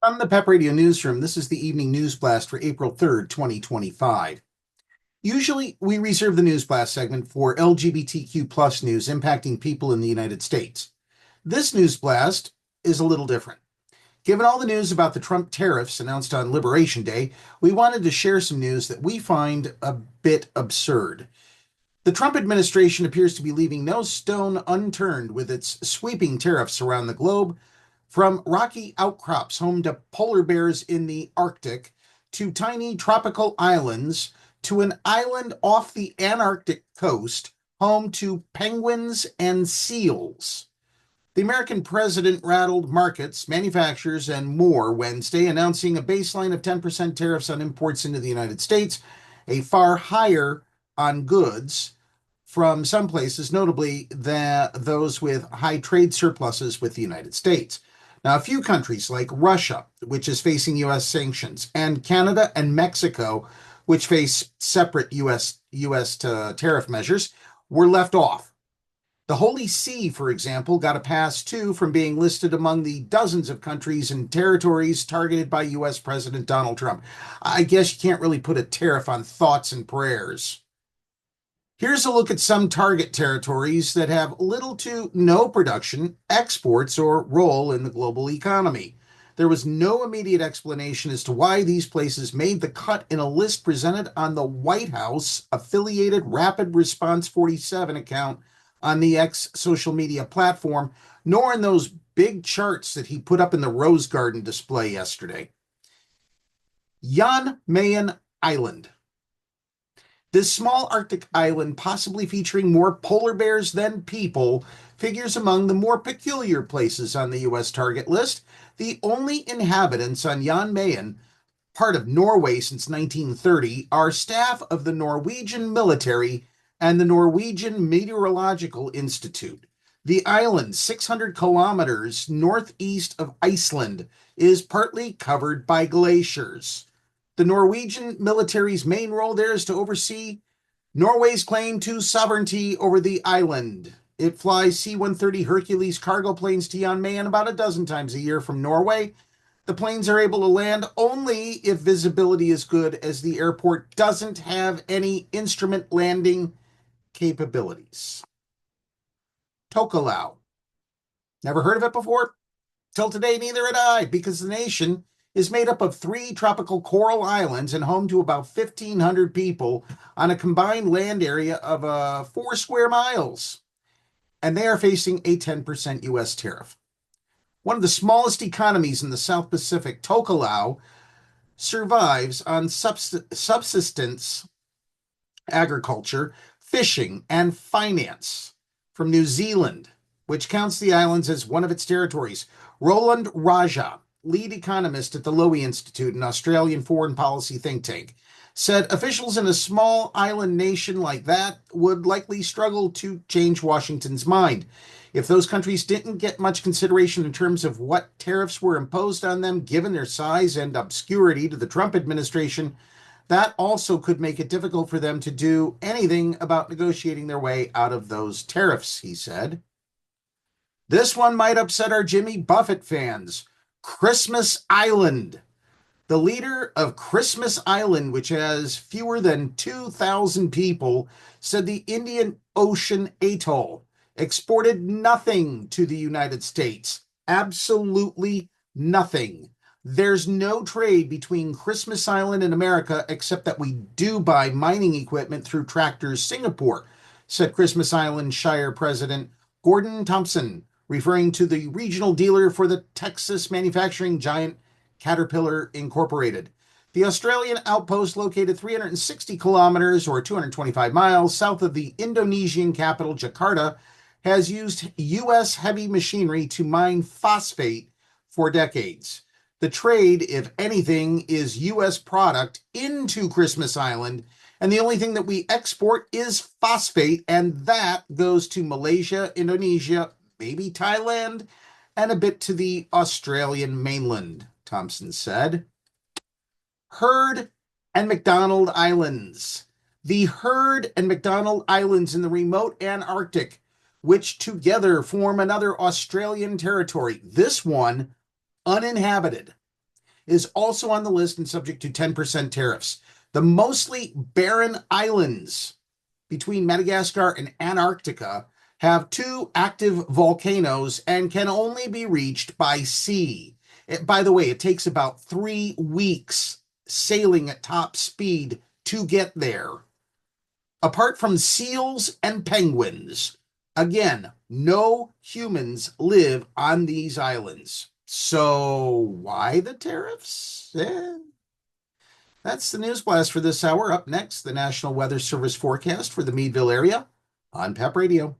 From the PEP Radio Newsroom, this is the evening news blast for April 3rd, 2025. Usually, we reserve the news blast segment for LGBTQ plus news impacting people in the United States. This news blast is a little different. Given all the news about the Trump tariffs announced on Liberation Day, we wanted to share some news that we find a bit absurd. The Trump administration appears to be leaving no stone unturned with its sweeping tariffs around the globe, from rocky outcrops home to polar bears in the Arctic, to tiny tropical islands, to an island off the Antarctic coast, home to penguins and seals. The American president rattled markets, manufacturers, and more Wednesday, announcing a baseline of 10% tariffs on imports into the United States, a far higher on goods from some places, notably those with high trade surpluses with the United States. Now, a few countries like Russia, which is facing U.S. sanctions, and Canada and Mexico, which face separate U.S. tariff measures, were left off. The Holy See, for example, got a pass too from being listed among the dozens of countries and territories targeted by U.S. President Donald Trump. I guess you can't really put a tariff on thoughts and prayers. Here's a look at some target territories that have little to no production, exports, or role in the global economy. There was no immediate explanation as to why these places made the cut in a list presented on the White House affiliated Rapid Response 47 account on the X social media platform, nor in those big charts that he put up in the Rose Garden display yesterday. Jan Mayen Island. This small Arctic island, possibly featuring more polar bears than people, figures among the more peculiar places on the U.S. target list. The only inhabitants on Jan Mayen, part of Norway since 1930, are staff of the Norwegian military and the Norwegian Meteorological Institute. The island, 600 kilometers northeast of Iceland, is partly covered by glaciers. The Norwegian military's main role there is to oversee Norway's claim to sovereignty over the island. It flies C-130 Hercules cargo planes to Jan Mayen about a dozen times a year from Norway. The planes are able to land only if visibility is good, as the airport doesn't have any instrument landing capabilities. Tokelau. Never heard of it before? Till today, neither had I, because the nation is made up of 3 tropical coral islands and home to about 1,500 people on a combined land area of 4 square miles. And they are facing a 10% U.S. tariff. One of the smallest economies in the South Pacific, Tokelau survives on subsistence agriculture, fishing, and finance. From New Zealand, which counts the islands as one of its territories, Roland Raja, lead economist at the Lowy Institute, an Australian foreign policy think tank, said officials in a small island nation like that would likely struggle to change Washington's mind. If those countries didn't get much consideration in terms of what tariffs were imposed on them, given their size and obscurity to the Trump administration, that also could make it difficult for them to do anything about negotiating their way out of those tariffs, he said. This one might upset our Jimmy Buffett fans. Christmas Island. The leader of Christmas Island, which has fewer than 2,000 people, said the Indian Ocean atoll exported nothing to the United States. Absolutely nothing. There's no trade between Christmas Island and America except that we do buy mining equipment through Tractors Singapore, said Christmas Island Shire President Gordon Thompson, referring to the regional dealer for the Texas manufacturing giant Caterpillar Incorporated. The Australian outpost, located 360 kilometers or 225 miles south of the Indonesian capital, Jakarta, has used U.S. heavy machinery to mine phosphate for decades. The trade, if anything, is U.S. product into Christmas Island, and the only thing that we export is phosphate, and that goes to Malaysia, Indonesia, maybe Thailand, and a bit to the Australian mainland, Thompson said. Heard and McDonald Islands. The Heard and McDonald Islands in the remote Antarctic, which together form another Australian territory, this one uninhabited. is also on the list and subject to 10% tariffs. The mostly barren islands between Madagascar and Antarctica have two active volcanoes and can only be reached by sea. By the way, it takes about 3 weeks sailing at top speed to get there. Apart from seals and penguins, again, no humans live on these islands. So why the tariffs? That's the news blast for this hour. Up next, the National Weather Service forecast for the Meadville area on PEP Radio.